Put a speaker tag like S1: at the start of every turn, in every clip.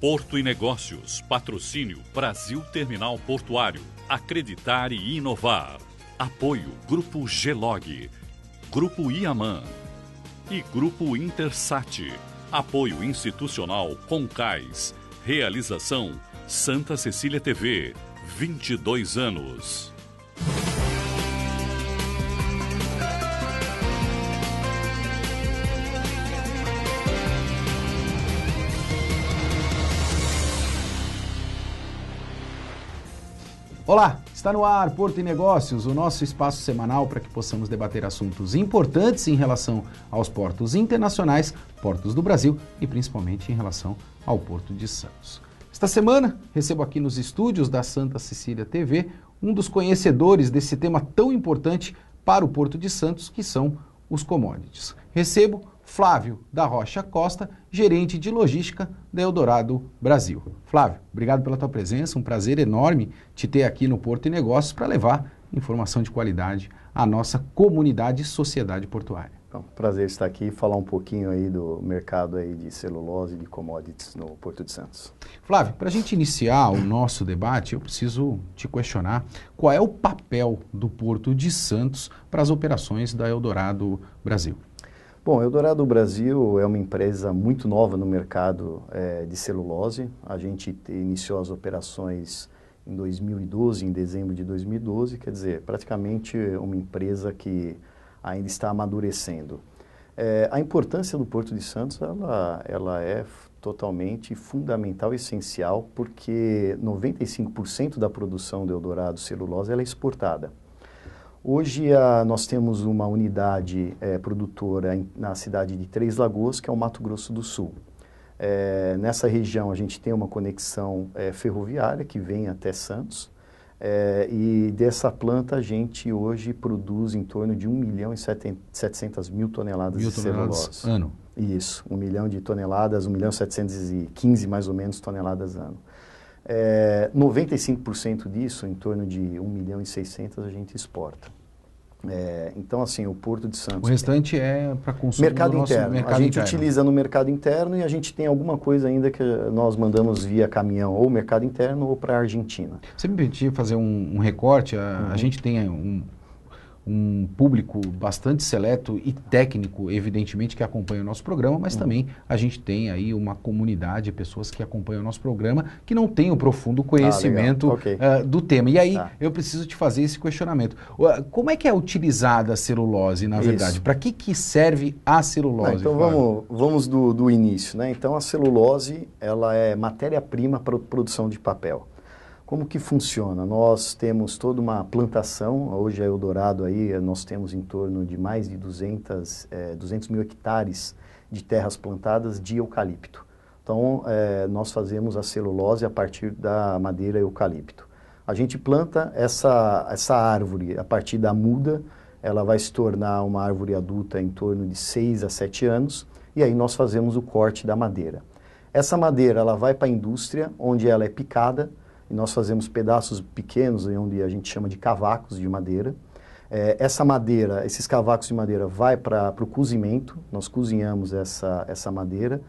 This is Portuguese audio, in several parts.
S1: Porto e Negócios, patrocínio Brasil Terminal Portuário, acreditar e inovar. Apoio Grupo Gelog, Grupo Iaman e Grupo Intersat. Apoio institucional Concais. Realização Santa Cecília TV, 22 anos.
S2: Olá, está no ar Porto e Negócios, o nosso espaço semanal para que possamos debater assuntos importantes em relação aos portos internacionais, portos do Brasil e principalmente em relação ao Porto de Santos. Esta semana, recebo aqui nos estúdios da Santa Cecília TV um dos conhecedores desse tema tão importante para o Porto de Santos, que são os commodities. Recebo Flávio da Rocha Costa, gerente de logística da Eldorado Brasil. Flávio, obrigado pela tua presença, um prazer enorme te ter aqui no Porto e Negócios para levar informação de qualidade à nossa comunidade e sociedade portuária.
S3: Então, prazer estar aqui e falar um pouquinho aí do mercado aí de celulose e de commodities no Porto de Santos.
S2: Flávio, para a gente iniciar o nosso debate, eu preciso te questionar qual é o papel do Porto de Santos para as operações da Eldorado Brasil.
S3: Bom, Eldorado Brasil é uma empresa muito nova no mercado de celulose. A gente iniciou as operações em 2012, em dezembro de 2012, quer dizer, praticamente uma empresa que ainda está amadurecendo. A importância do Porto de Santos, ela é totalmente fundamental e essencial, porque 95% da produção do Eldorado Celulose ela é exportada. Hoje nós temos uma unidade produtora na cidade de Três Lagoas, que é o Mato Grosso do Sul. Nessa região a gente tem uma conexão ferroviária que vem até Santos, e dessa planta a gente hoje produz em torno de 1.700.000 toneladas de celulose.
S2: Ano?
S3: Isso, 1 milhão de toneladas, 1.715.000 mais ou menos toneladas ano. 95% disso, em torno de 1.600.000, a gente exporta. Então, assim, o Porto de Santos...
S2: O restante é para consumo
S3: mercado
S2: do nosso
S3: interno.
S2: mercado
S3: A gente
S2: interno.
S3: utiliza no mercado interno e a gente tem alguma coisa ainda que nós mandamos via caminhão ou mercado interno ou para a Argentina.
S2: Você me permitir fazer um recorte? A gente tem um público bastante seleto e técnico, evidentemente, que acompanha o nosso programa, mas também a gente tem aí uma comunidade, pessoas que acompanham o nosso programa, que não tem o profundo conhecimento do tema. E aí eu preciso te fazer esse questionamento. Como é que é utilizada a celulose, na verdade? Para que serve a celulose?
S3: Então vamos do início, né? Então a celulose ela é matéria-prima para a produção de papel. Como que funciona? Nós temos toda uma plantação, hoje a Eldorado aí, nós temos em torno de mais de 200 mil hectares de terras plantadas de eucalipto. Então, nós fazemos a celulose a partir da madeira eucalipto. A gente planta essa árvore a partir da muda, ela vai se tornar uma árvore adulta em torno de 6 a 7 anos, e aí nós fazemos o corte da madeira. Essa madeira ela vai para a indústria, onde ela é picada, e nós fazemos pedaços pequenos, onde a gente chama de cavacos de madeira. Essa madeira, esses cavacos de madeira vai para o cozimento, nós cozinhamos essa madeira.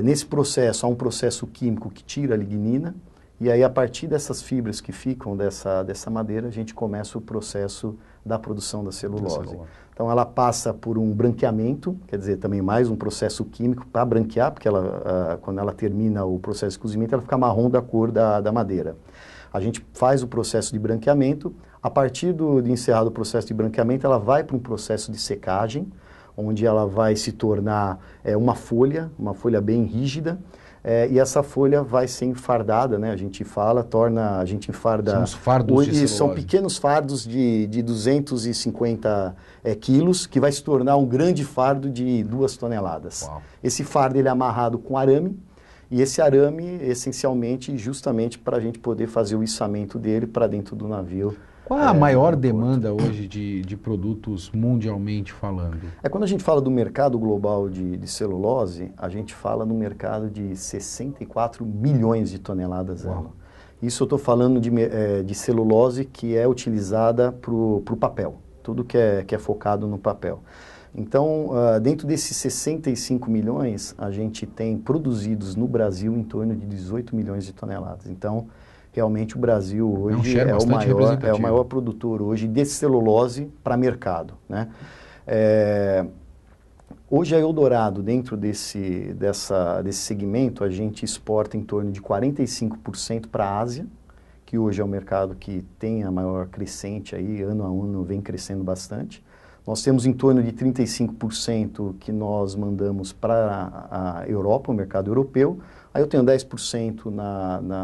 S3: Nesse processo, há um processo químico que tira a lignina, e aí a partir dessas fibras que ficam dessa madeira, a gente começa o processo da produção da celulose. Então ela passa por um branqueamento, quer dizer, também mais um processo químico para branquear, porque quando ela termina o processo de cozimento, ela fica marrom da cor da madeira. A gente faz o processo de branqueamento, a partir de encerrado o processo de branqueamento, ela vai para um processo de secagem, onde ela vai se tornar uma folha bem rígida, e essa folha vai ser enfardada, né? A gente enfarda...
S2: São os fardos de celulose.
S3: São pequenos fardos de 250 quilos, que vai se tornar um grande fardo de 2 toneladas.
S2: Uau.
S3: Esse fardo ele é amarrado com arame, e esse arame, essencialmente, justamente para a gente poder fazer o içamento dele para dentro do navio.
S2: Qual é a maior demanda hoje de produtos mundialmente falando?
S3: Quando a gente fala do mercado global de celulose, a gente fala no mercado de 64 milhões de toneladas ano. Isso eu estou falando de celulose que é utilizada para o papel, tudo que é focado no papel. Então, dentro desses 65 milhões, a gente tem produzidos no Brasil em torno de 18 milhões de toneladas. Então, realmente o Brasil hoje é o maior produtor hoje de celulose para mercado, né? Hoje a Eldorado, dentro desse segmento, a gente exporta em torno de 45% para a Ásia, que hoje é o mercado que tem a maior crescente aí, ano a ano vem crescendo bastante. Nós temos em torno de 35% que nós mandamos para a Europa, o mercado europeu. Aí eu tenho 10%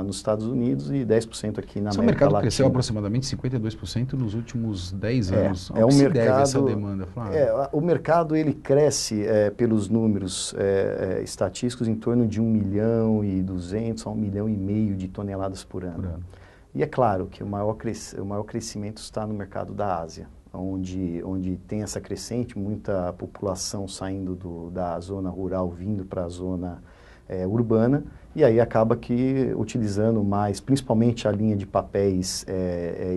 S3: nos Estados Unidos e 10% aqui na América Latina.
S2: O mercado cresceu aproximadamente 52% nos últimos 10 anos.
S3: Ao que se
S2: deve essa demanda, Flávio?
S3: O mercado ele cresce, pelos números estatísticos, em torno de 1,2 milhão a 1,5 milhão de toneladas por ano. E é claro que o maior crescimento está no mercado da Ásia, onde tem essa crescente, muita população saindo da zona rural, vindo para a zona urbana, e aí acaba que utilizando mais, principalmente a linha de papéis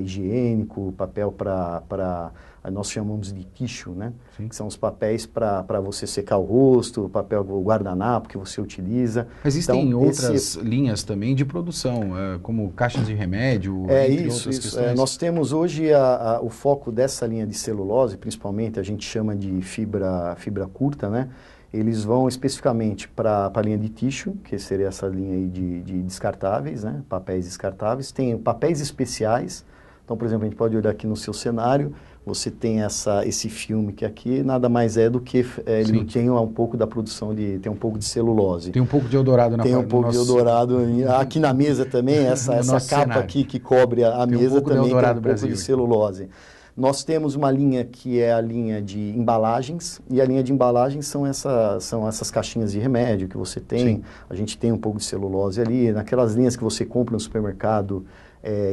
S3: higiênico, papel para nós chamamos de tissue, né? Sim. Que são os papéis para você secar o rosto, o guardanapo que você utiliza.
S2: Existem então, outras linhas também de produção, como caixas de remédio, entre outras questões.
S3: Nós temos hoje o foco dessa linha de celulose, principalmente a gente chama de fibra curta, né? Eles vão especificamente para a linha de tissue, que seria essa linha aí de descartáveis, né? Papéis descartáveis. Tem papéis especiais. Então, por exemplo, a gente pode olhar aqui no seu cenário, você tem esse filme que aqui nada mais é do que ele tem um pouco da produção tem um pouco de celulose.
S2: Tem um pouco de Eldorado na
S3: Tem um pouco de Eldorado. Aqui na mesa também, essa capa cenário. Aqui que cobre a mesa também tem um pouco de celulose. Nós temos uma linha que é a linha de embalagens, e a linha de embalagens são essas caixinhas de remédio que você tem. Sim. A gente tem um pouco de celulose ali, naquelas linhas que você compra no supermercado,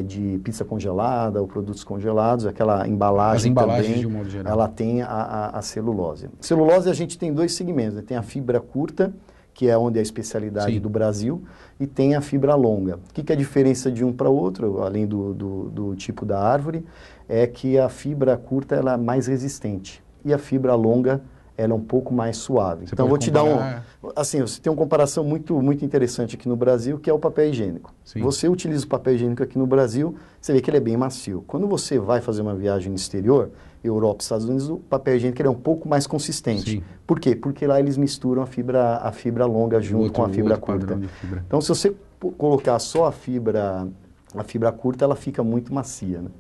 S3: de pizza congelada ou produtos congelados, aquela embalagem. As embalagens também, de um modo geral. Ela tem a celulose. Celulose a gente tem dois segmentos, né? Tem a fibra curta, que é onde é a especialidade Sim. do Brasil, e tem a fibra longa. O que é a diferença de um para o outro, além do tipo da árvore, é que a fibra curta ela é mais resistente e a fibra longa ela é um pouco mais suave. Então, vou te dar assim, você tem uma comparação muito, muito interessante aqui no Brasil, que é o papel higiênico. Sim. Você utiliza o papel higiênico aqui no Brasil, você vê que ele é bem macio. Quando você vai fazer uma viagem no exterior, Europa, Estados Unidos, o papel higiênico ele é um pouco mais consistente. Sim. Por quê? Porque lá eles misturam a fibra longa junto com a fibra curta. Então, se você colocar só a fibra curta, ela fica muito macia, né?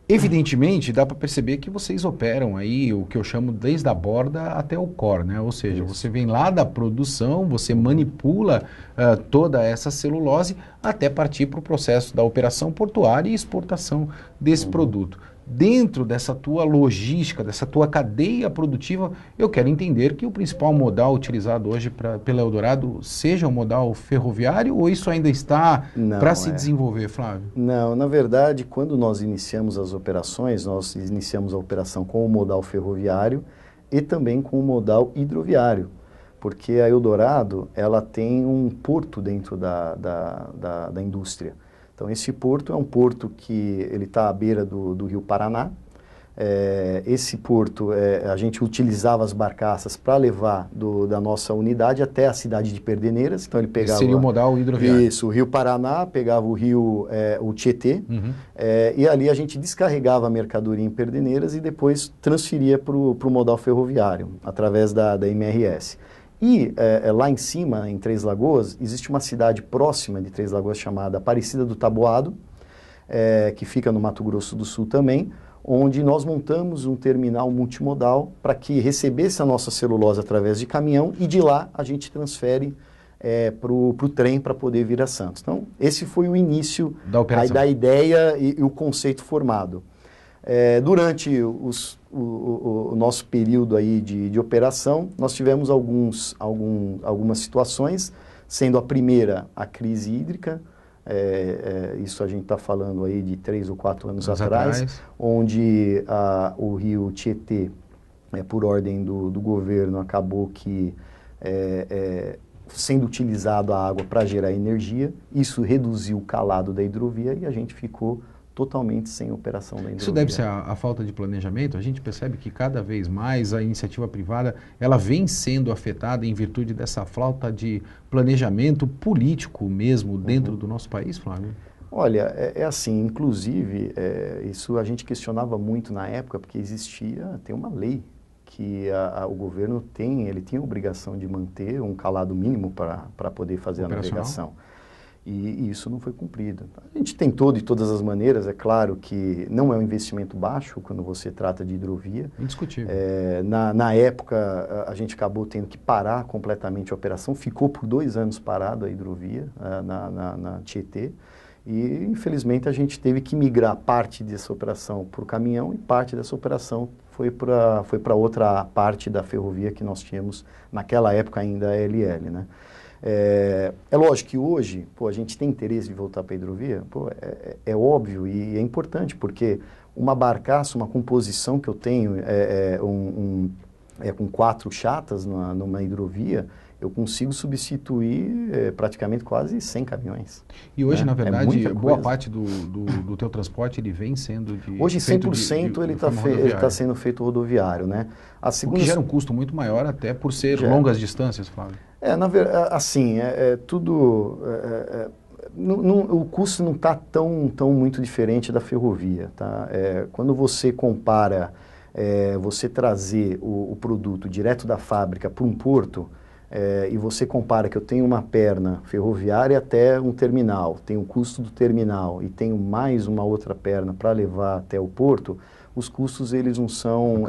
S2: Evidentemente, dá para perceber que vocês operam aí o que eu chamo desde a borda até o core, né? Ou seja, Isso. Você vem lá da produção, você manipula toda essa celulose até partir para o processo da operação portuária e exportação desse produto. Dentro dessa tua logística, dessa tua cadeia produtiva, eu quero entender que o principal modal utilizado hoje pela Eldorado seja o modal ferroviário, ou isso ainda está para se desenvolver, Flávio?
S3: Não, na verdade, quando nós iniciamos as operações, nós iniciamos a operação com o modal ferroviário e também com o modal hidroviário, porque a Eldorado ela tem um porto dentro da indústria. Então, esse porto é um porto que ele está à beira do Rio Paraná. Esse porto, a gente utilizava as barcaças para levar da nossa unidade até a cidade de Perdeneiras. Então, ele pegava...
S2: Seria o modal hidroviário.
S3: Isso, o Rio Paraná, pegava o rio, o Tietê, e ali a gente descarregava a mercadoria em Perdeneiras e depois transferia para o modal ferroviário, através da MRS. E lá em cima, em Três Lagoas, existe uma cidade próxima de Três Lagoas chamada Aparecida do Taboado, que fica no Mato Grosso do Sul também, onde nós montamos um terminal multimodal para que recebesse a nossa celulose através de caminhão e de lá a gente transfere para o trem para poder vir a Santos. Então, esse foi o início da ideia e o conceito formado. Durante o nosso período aí de operação, nós tivemos algumas situações, sendo a primeira a crise hídrica, isso a gente está falando aí de 3 ou 4 anos atrás, onde o rio Tietê, por ordem do governo, acabou que sendo utilizado a água para gerar energia, isso reduziu o calado da hidrovia e a gente ficou totalmente sem operação da hidrovia.
S2: Isso deve ser a falta de planejamento? A gente percebe que cada vez mais a iniciativa privada ela vem sendo afetada em virtude dessa falta de planejamento político mesmo dentro do nosso país, Flávio?
S3: Olha, é assim, inclusive, isso a gente questionava muito na época, porque tem uma lei que o governo ele tinha a obrigação de manter um calado mínimo para poder fazer a navegação. E isso não foi cumprido. A gente tentou de todas as maneiras, é claro que não é um investimento baixo quando você trata de hidrovia.
S2: Indiscutível.
S3: Na época, a gente acabou tendo que parar completamente a operação, ficou por 2 anos parado a hidrovia na Tietê, e infelizmente a gente teve que migrar parte dessa operação para o caminhão e parte dessa operação foi para outra parte da ferrovia que nós tínhamos naquela época ainda a LL, né? É lógico que hoje, a gente tem interesse de voltar para a hidrovia, é óbvio e é importante, porque uma barcaça, uma composição que eu tenho com 4 chatas numa hidrovia, eu consigo substituir praticamente quase 100 caminhões.
S2: E hoje, na verdade, boa parte do teu transporte ele vem sendo de...
S3: Hoje, 100% ele está sendo feito rodoviário, né?
S2: O que gera um custo muito maior até por ser longas distâncias, Flávio.
S3: Na verdade, assim, tudo... o custo não está tão muito diferente da ferrovia, tá? Quando você compara, você trazer o produto direto da fábrica para um porto, e você compara que eu tenho uma perna ferroviária até um terminal, tenho o custo do terminal e tenho mais uma outra perna para levar até o porto, os custos eles não são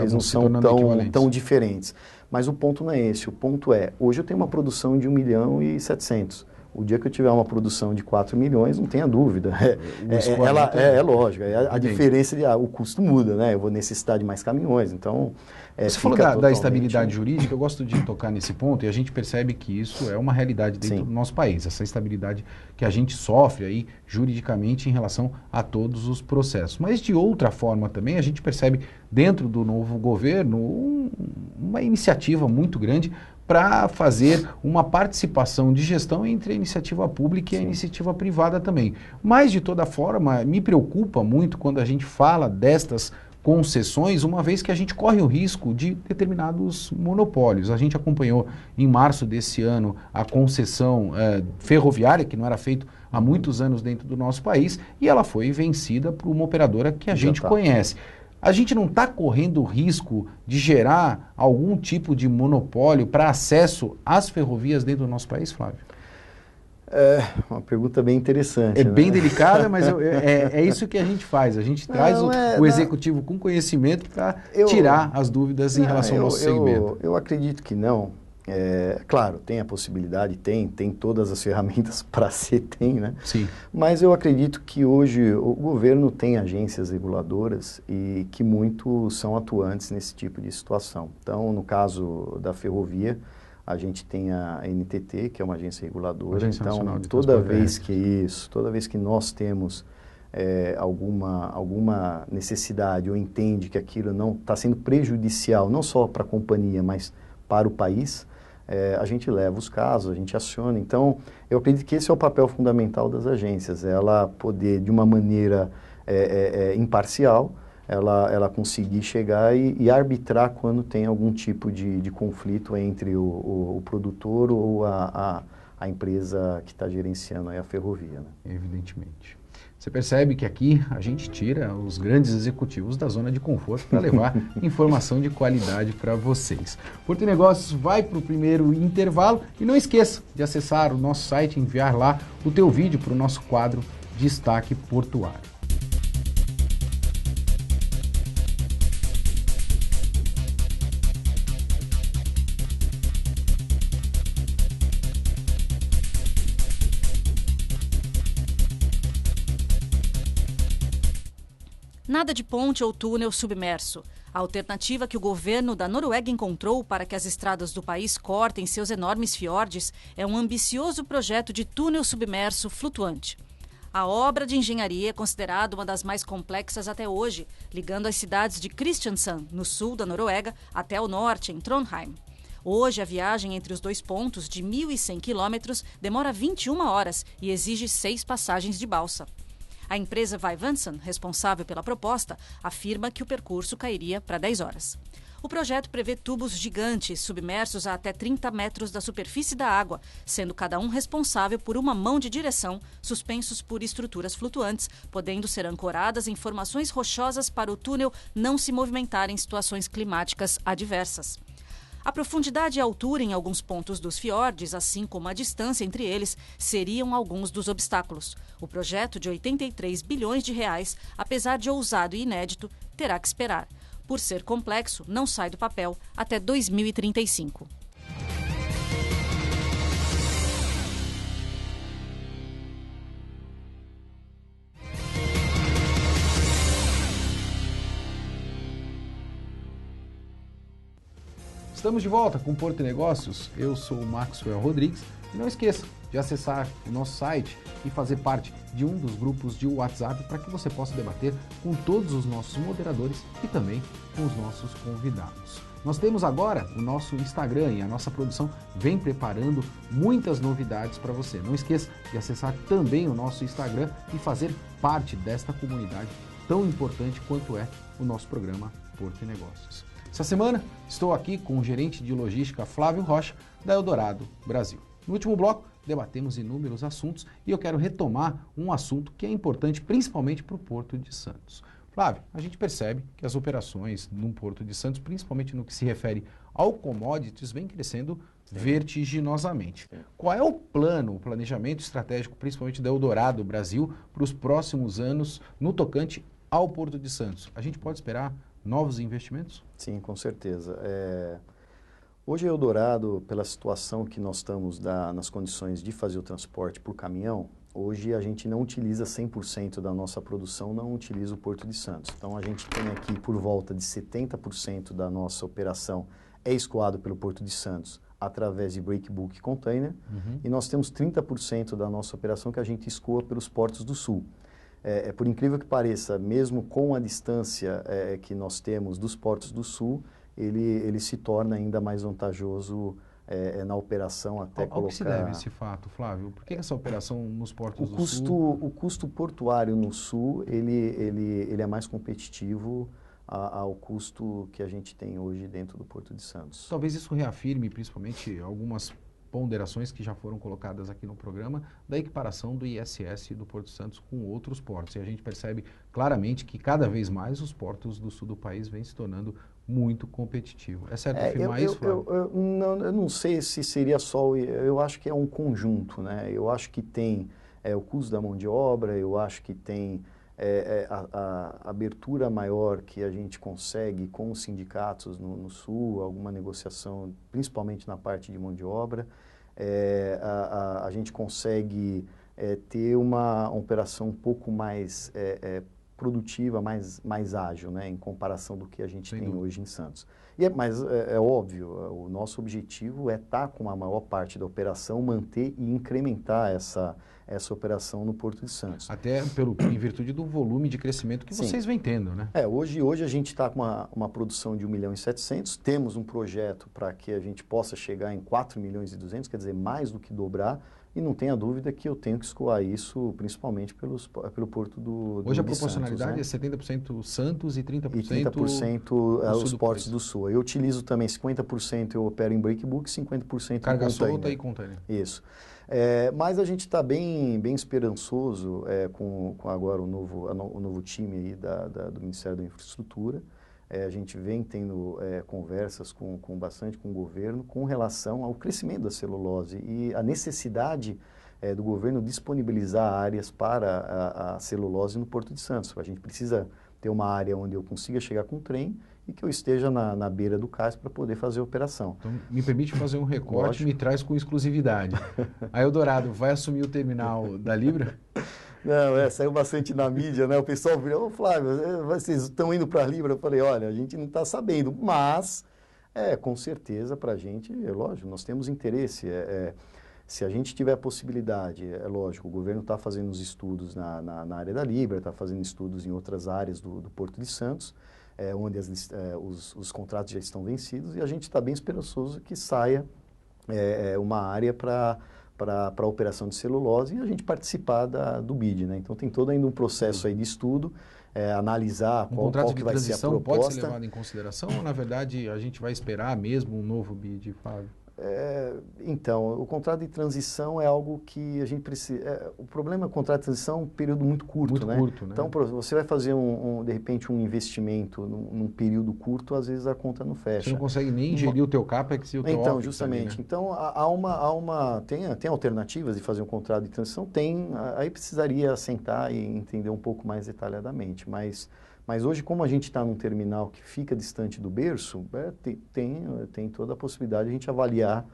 S3: tão diferentes. Mas o ponto não é esse, o ponto hoje eu tenho uma produção de 1.700.000. O dia que eu tiver uma produção de 4 milhões, não tenha dúvida. Lógico, a diferença o custo muda, né? Eu vou necessitar de mais caminhões, então...
S2: Você falou da estabilidade jurídica, eu gosto de tocar nesse ponto e a gente percebe que isso é uma realidade dentro do nosso país, essa estabilidade que a gente sofre aí juridicamente em relação a todos os processos. Mas de outra forma também a gente percebe dentro do novo governo uma iniciativa muito grande para fazer uma participação de gestão entre a iniciativa pública e a iniciativa privada também. Mas, de toda forma, me preocupa muito quando a gente fala destas concessões, uma vez que a gente corre o risco de determinados monopólios. A gente acompanhou em março desse ano a concessão ferroviária, que não era feito há muitos anos dentro do nosso país, e ela foi vencida por uma operadora que a gente conhece. A gente não está correndo o risco de gerar algum tipo de monopólio para acesso às ferrovias dentro do nosso país, Flávio?
S3: Uma pergunta bem interessante.
S2: Bem delicada, mas é isso que a gente faz. A gente traz o executivo com conhecimento para tirar as dúvidas em relação ao nosso segmento.
S3: Eu acredito que não. Claro, tem a possibilidade, tem todas as ferramentas para ser, né?
S2: Sim.
S3: Mas eu acredito que hoje o governo tem agências reguladoras e que muito são atuantes nesse tipo de situação. Então, no caso da ferrovia, a gente tem a NTT, que é uma agência reguladora. Então, toda vez que nós temos alguma necessidade ou entende que aquilo não está sendo prejudicial, não só para a companhia, mas para o país, a gente leva os casos, a gente aciona. Então, eu acredito que esse é o papel fundamental das agências, ela poder, de uma maneira imparcial, ela conseguir chegar e arbitrar quando tem algum tipo de conflito entre o produtor ou a empresa que está gerenciando aí a ferrovia, né?
S2: Evidentemente. Você percebe que aqui a gente tira os grandes executivos da zona de conforto para levar informação de qualidade para vocês. Porto Negócios vai para o primeiro intervalo e não esqueça de acessar o nosso site e enviar lá o teu vídeo para o nosso quadro Destaque Portuário.
S4: Nada de ponte ou túnel submerso. A alternativa que o governo da Noruega encontrou para que as estradas do país cortem seus enormes fiordes é um ambicioso projeto de túnel submerso flutuante. A obra de engenharia é considerada uma das mais complexas até hoje, ligando as cidades de Kristiansand, no sul da Noruega, até o norte, em Trondheim. Hoje, a viagem entre os dois pontos, de 1.100 quilômetros, demora 21 horas e exige 6 passagens de balsa. A empresa Vyvansen, responsável pela proposta, afirma que o percurso cairia para 10 horas. O projeto prevê tubos gigantes submersos a até 30 metros da superfície da água, sendo cada um responsável por uma mão de direção, suspensos por estruturas flutuantes, podendo ser ancoradas em formações rochosas para o túnel não se movimentar em situações climáticas adversas. A profundidade e a altura em alguns pontos dos fiordes, assim como a distância entre eles, seriam alguns dos obstáculos. O projeto de 83 bilhões de reais, apesar de ousado e inédito, terá que esperar. Por ser complexo, não sai do papel até 2035.
S2: Estamos de volta com o Porto e Negócios. Eu sou o Maxwell Rodrigues. E não esqueça de acessar o nosso site e fazer parte de um dos grupos de WhatsApp para que você possa debater com todos os nossos moderadores e também com os nossos convidados. Nós temos agora o nosso Instagram e a nossa produção vem preparando muitas novidades para você. Não esqueça de acessar também o nosso Instagram e fazer parte desta comunidade tão importante quanto é o nosso programa Porto e Negócios. Essa semana estou aqui com o gerente de logística Flávio Rocha, da Eldorado Brasil. No último bloco, debatemos inúmeros assuntos e eu quero retomar um assunto que é importante principalmente para o Porto de Santos. Flávio, a gente percebe que as operações no Porto de Santos, principalmente no que se refere ao commodities, vem crescendo vertiginosamente. Qual é o plano, o planejamento estratégico, principalmente da Eldorado Brasil, para os próximos anos no tocante ao Porto de Santos? A gente pode esperar novos investimentos?
S3: Sim, com certeza. Hoje, Eldorado, pela situação que nós estamos nas condições de fazer o transporte por caminhão, hoje a gente não utiliza 100% da nossa produção, não utiliza o Porto de Santos. Então, a gente tem aqui por volta de 70% da nossa operação é escoado pelo Porto de Santos através de breakbulk container, e nós temos 30% da nossa operação que a gente escoa pelos portos do Sul. Por incrível que pareça, mesmo com a distância que nós temos dos portos do Sul, ele se torna ainda mais vantajoso na operação até colocar...
S2: Ao que se deve esse fato, Flávio? Por que essa operação nos portos do Sul?
S3: O custo portuário no Sul, ele é mais competitivo ao custo que a gente tem hoje dentro do Porto de Santos.
S2: Talvez isso reafirme, principalmente, algumas ponderações que já foram colocadas aqui no programa da equiparação do ISS do Porto de Santos com outros portos. E a gente percebe claramente que cada vez mais os portos do sul do país vêm se tornando muito competitivos. É certo afirmar isso, Flávio?
S3: Eu não sei se seria só... Eu acho que é um conjunto, né? Eu acho que tem o custo da mão de obra, eu acho que tem a abertura maior que a gente consegue com os sindicatos no Sul, alguma negociação, principalmente na parte de mão de obra. A gente consegue ter uma operação um pouco mais produtiva, mais ágil, né, em comparação do que a gente tem hoje em Santos. Mas é óbvio, o nosso objetivo é estar com a maior parte da operação, manter e incrementar essa operação no Porto de Santos.
S2: Até em virtude do volume de crescimento que vocês vêm tendo, né?
S3: Hoje a gente está com uma produção de 1.700.000, temos um projeto para que a gente possa chegar em 4.200.000, quer dizer, mais do que dobrar, e não tenha dúvida que eu tenho que escoar isso principalmente pelo Porto do
S2: Hoje a proporcionalidade Santos, né? É 70% Santos e 30%,
S3: e 30% os portos do Sul. Eu utilizo também 50% eu opero em breakbulk, 50%
S2: carga
S3: em
S2: solta e container.
S3: Isso. Mas a gente está bem esperançoso com agora o novo time aí do Ministério da Infraestrutura. A gente vem tendo conversas bastante com o governo com relação ao crescimento da celulose e a necessidade do governo disponibilizar áreas para a celulose no Porto de Santos. A gente precisa ter uma área onde eu consiga chegar com o trem e que eu esteja na beira do cais para poder fazer a operação.
S2: Então, me permite fazer um recorte e me traz com exclusividade. A Eldorado vai assumir o terminal da Libra?
S3: Não, saiu bastante na mídia, né? O pessoal virou, Flávio, vocês estão indo para a Libra? Eu falei, olha, a gente não está sabendo, mas, com certeza, para a gente, lógico, nós temos interesse. Se a gente tiver a possibilidade, lógico, o governo está fazendo os estudos na área da Libra, está fazendo estudos em outras áreas do Porto de Santos, onde os contratos já estão vencidos, e a gente está bem esperançoso que saia uma área para para a operação de celulose e a gente participar do BID, né? Então tem todo ainda um processo aí de estudo, analisar qual que vai ser a proposta.
S2: Um contrato de transição pode ser levado em consideração ou, na verdade, a gente vai esperar mesmo um novo BID, Flávio?
S3: Então, o contrato de transição é algo que a gente precisa... o problema é que o contrato de transição é um período muito curto, né? Então, você vai fazer, de repente, um investimento num período curto, às vezes a conta não fecha.
S2: Você não consegue nem gerir o teu CAPEX e o teu
S3: Então,
S2: OPEX
S3: justamente.
S2: ali, né?
S3: Então, tem alternativas de fazer um contrato de transição? Tem. Aí precisaria sentar e entender um pouco mais detalhadamente. Mas hoje, como a gente está num terminal que fica distante do berço, tem toda a possibilidade de a gente avaliar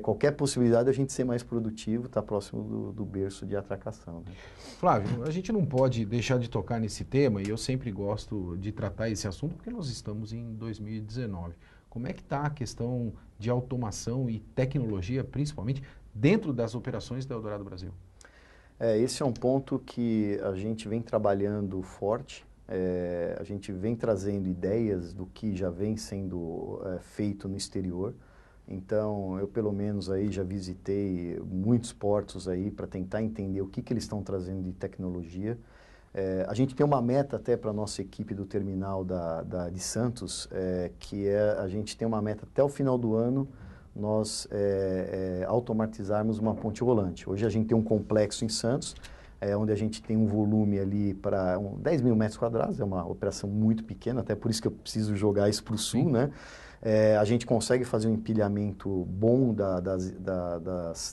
S3: qualquer possibilidade de a gente ser mais produtivo, estar próximo do berço de atracação. Né?
S2: Flávio, a gente não pode deixar de tocar nesse tema, e eu sempre gosto de tratar esse assunto, porque nós estamos em 2019. Como é que está a questão de automação e tecnologia, principalmente dentro das operações da Eldorado Brasil?
S3: Esse é um ponto que a gente vem trabalhando forte. A gente vem trazendo ideias do que já vem sendo feito no exterior. Então, eu pelo menos aí já visitei muitos portos aí para tentar entender o que eles estão trazendo de tecnologia. A gente tem uma meta até para a nossa equipe do terminal de Santos, que a gente tem uma meta até o final do ano nós automatizarmos uma ponte rolante. Hoje a gente tem um complexo em Santos, onde a gente tem um volume ali para 10 mil metros quadrados, é uma operação muito pequena, até por isso que eu preciso jogar isso para o sul, né? A gente consegue fazer um empilhamento bom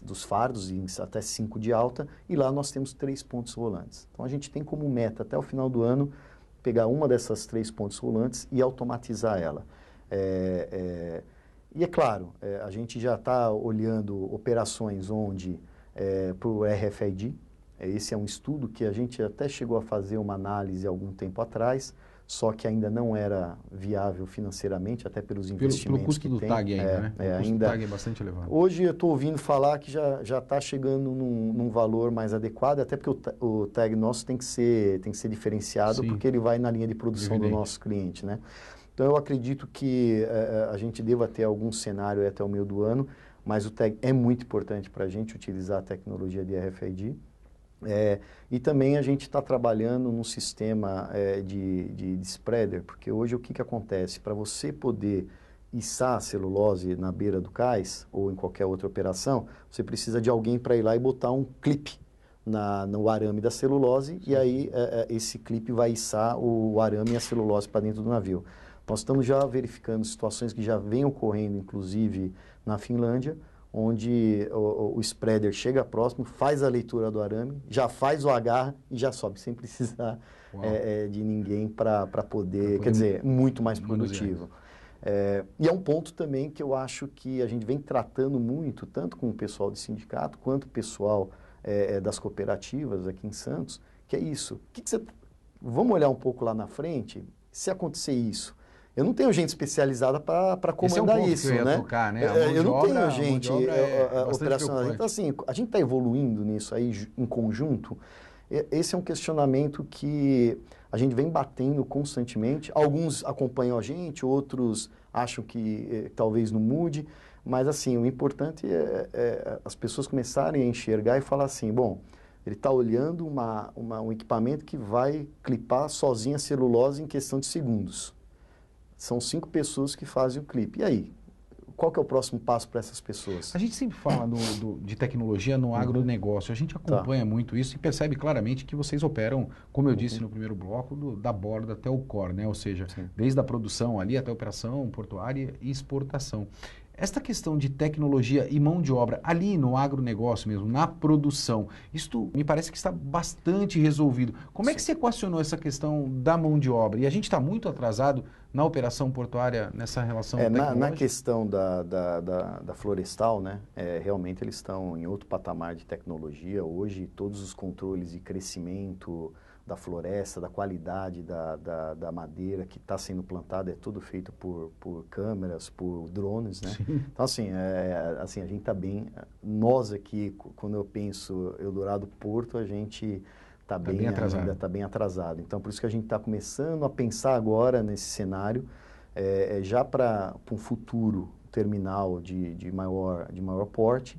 S3: dos fardos, em até 5 de alta, e lá nós temos 3 pontes rolantes. Então a gente tem como meta, até o final do ano, pegar uma dessas 3 pontes rolantes e automatizar ela. E é claro, a gente já está olhando operações onde, para o RFID, esse é um estudo que a gente até chegou a fazer uma análise há algum tempo atrás, só que ainda não era viável financeiramente, até pelos investimentos
S2: pelo custo
S3: que
S2: do
S3: tem.
S2: TAG ainda, né? O custo do TAG é bastante elevado.
S3: Hoje eu estou ouvindo falar que já está chegando num valor mais adequado, até porque o TAG nosso tem que ser diferenciado, porque ele vai na linha de produção do nosso cliente, né? Então eu acredito que a gente deva ter algum cenário até o meio do ano, mas o TAG é muito importante para a gente utilizar a tecnologia de RFID. E também a gente está trabalhando num sistema de spreader, porque hoje o que acontece? Para você poder içar a celulose na beira do cais ou em qualquer outra operação, você precisa de alguém para ir lá e botar um clipe no arame da celulose. Sim. E aí esse clipe vai içar o arame e a celulose para dentro do navio. Nós estamos já verificando situações que já vêm ocorrendo, inclusive na Finlândia, onde o spreader chega próximo, faz a leitura do arame, já faz o agarra e já sobe, sem precisar de ninguém para poder, quer dizer, muito mais produtivo. E é um ponto também que eu acho que a gente vem tratando muito, tanto com o pessoal de sindicato, quanto o pessoal das cooperativas aqui em Santos, que é isso. Vamos olhar um pouco lá na frente, se acontecer isso, eu não tenho gente especializada para comandar isso,
S2: que eu ia
S3: né?
S2: Tocar, né?
S3: Eu não tenho gente operacional. Então, assim, a gente está evoluindo nisso aí em conjunto. Esse é um questionamento que a gente vem batendo constantemente. Alguns acompanham a gente, outros acham que talvez não mude. Mas, assim, o importante é as pessoas começarem a enxergar e falar assim, bom, ele está olhando um equipamento que vai clipar sozinho a celulose em questão de segundos. São 5 pessoas que fazem o clipe. E aí? Qual que é o próximo passo para essas pessoas?
S2: A gente sempre fala de tecnologia no agronegócio. A gente acompanha muito isso e percebe claramente que vocês operam, como eu disse no primeiro bloco, da borda até o core, né? Ou seja, desde a produção ali até a operação portuária e exportação. Esta questão de tecnologia e mão de obra ali no agronegócio mesmo, na produção, isso me parece que está bastante resolvido. Como é que você equacionou essa questão da mão de obra? E a gente está muito atrasado na operação portuária nessa relação tecnológica?
S3: Na questão da florestal, né, realmente eles estão em outro patamar de tecnologia. Hoje todos os controles de crescimento da floresta, da qualidade da madeira que está sendo plantada, é tudo feito por câmeras, por drones, né? Sim. Então, assim, a gente está bem... Nós aqui, quando eu penso Eldorado Porto, a gente está bem atrasado. Então, por isso que a gente está começando a pensar agora nesse cenário, já para um futuro terminal de maior porte,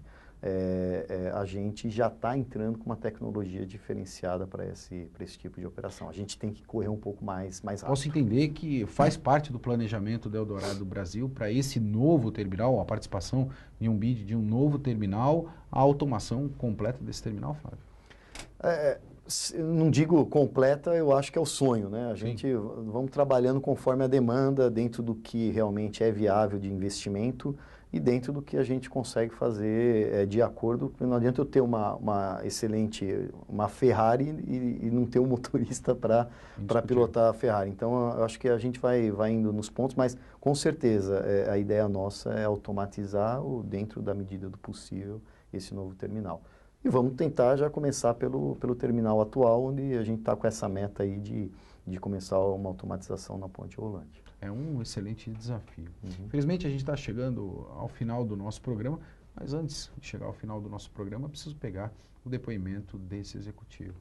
S3: a gente já está entrando com uma tecnologia diferenciada para esse tipo de operação. A gente tem que correr um pouco mais rápido.
S2: Posso entender que faz parte do planejamento da Eldorado Brasil para esse novo terminal, a participação em um bid de um novo terminal, a automação completa desse terminal, Flávio?
S3: Não digo completa, eu acho que é o sonho, né? Vamos trabalhando conforme a demanda, dentro do que realmente é viável de investimento e dentro do que a gente consegue fazer de acordo. Não adianta eu ter uma Ferrari e não ter um motorista para pilotar a Ferrari. Então, eu acho que a gente vai indo nos pontos, mas com certeza a ideia nossa é automatizar, dentro da medida do possível, esse novo terminal. E vamos tentar já começar pelo terminal atual, onde a gente está com essa meta aí de começar uma automatização na ponte rolante.
S2: É um excelente desafio. Infelizmente, a gente está chegando ao final do nosso programa, mas antes de chegar ao final do nosso programa, eu preciso pegar o depoimento desse executivo.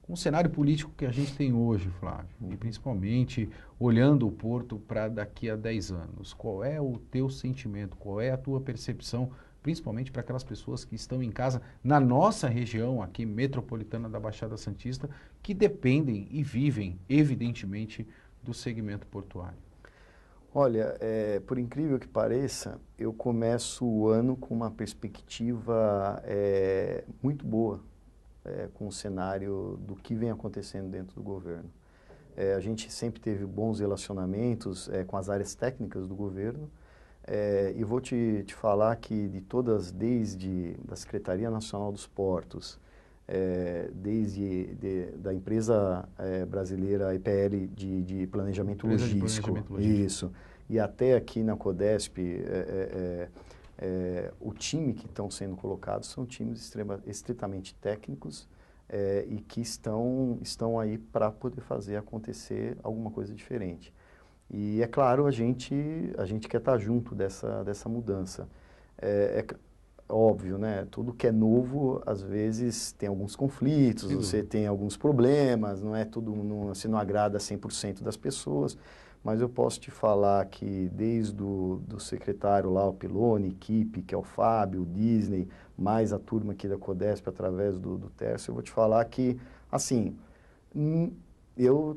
S2: Com o cenário político que a gente tem hoje, Flávio, e principalmente olhando o Porto para daqui a 10 anos, qual é o teu sentimento, qual é a tua percepção, principalmente para aquelas pessoas que estão em casa na nossa região aqui metropolitana da Baixada Santista, que dependem e vivem, evidentemente, do segmento portuário?
S3: Olha, por incrível que pareça, eu começo o ano com uma perspectiva muito boa, com o cenário do que vem acontecendo dentro do governo. A gente sempre teve bons relacionamentos com as áreas técnicas do governo, e vou te falar que de todas, desde da Secretaria Nacional dos Portos, desde da empresa brasileira EPL de planejamento logístico, isso, e até aqui na Codesp, o time que estão sendo colocados são times estritamente técnicos e que estão aí para poder fazer acontecer alguma coisa diferente. E é claro, a gente quer estar junto dessa mudança. Óbvio, né? Tudo que é novo, às vezes, tem alguns conflitos, você tem alguns problemas, não é tudo, você não agrada 100% das pessoas, mas eu posso te falar que desde do secretário lá, o Piloni, equipe, que é o Fábio, o Disney, mais a turma aqui da Codesp através do Tércio, eu vou te falar que, assim,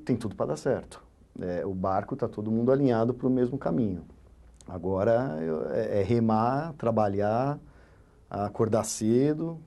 S3: tem tudo para dar certo. O barco está todo mundo alinhado para o mesmo caminho. Agora é remar, trabalhar, acordar cedo,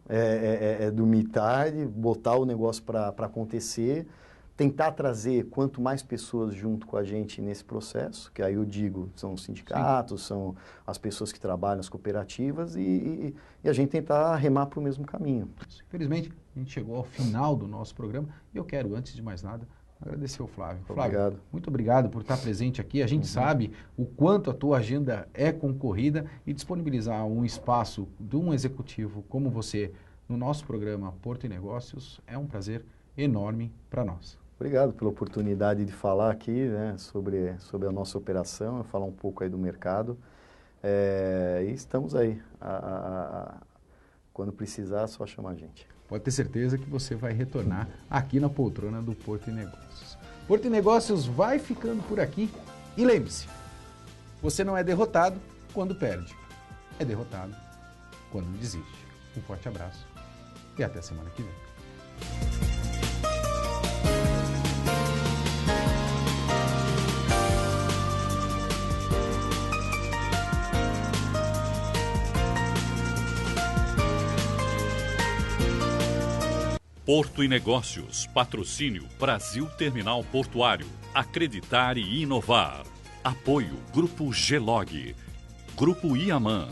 S3: dormir tarde, botar o negócio para acontecer, tentar trazer quanto mais pessoas junto com a gente nesse processo, que aí eu digo, são os sindicatos, são as pessoas que trabalham nas cooperativas e a gente tentar remar para o mesmo caminho.
S2: Infelizmente, a gente chegou ao final do nosso programa e eu quero, antes de mais nada, agradecer ao Flávio.
S3: Obrigado.
S2: Flávio, muito obrigado por estar presente aqui. A gente sabe o quanto a tua agenda é concorrida e disponibilizar um espaço de um executivo como você no nosso programa Porto e Negócios é um prazer enorme para nós.
S3: Obrigado pela oportunidade de falar aqui, né, sobre a nossa operação, falar um pouco aí do mercado. E estamos aí. Quando precisar, é só chamar a gente.
S2: Pode ter certeza que você vai retornar aqui na poltrona do Porto e Negócios. Porto e Negócios vai ficando por aqui. E lembre-se, você não é derrotado quando perde. É derrotado quando desiste. Um forte abraço e até semana que vem.
S1: Porto e Negócios, patrocínio Brasil Terminal Portuário, acreditar e inovar. Apoio Grupo Gelog, Grupo Iaman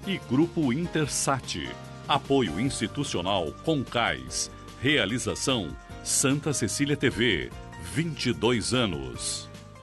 S1: e Grupo Intersat. Apoio institucional Concais. Realização Santa Cecília TV, 22 anos.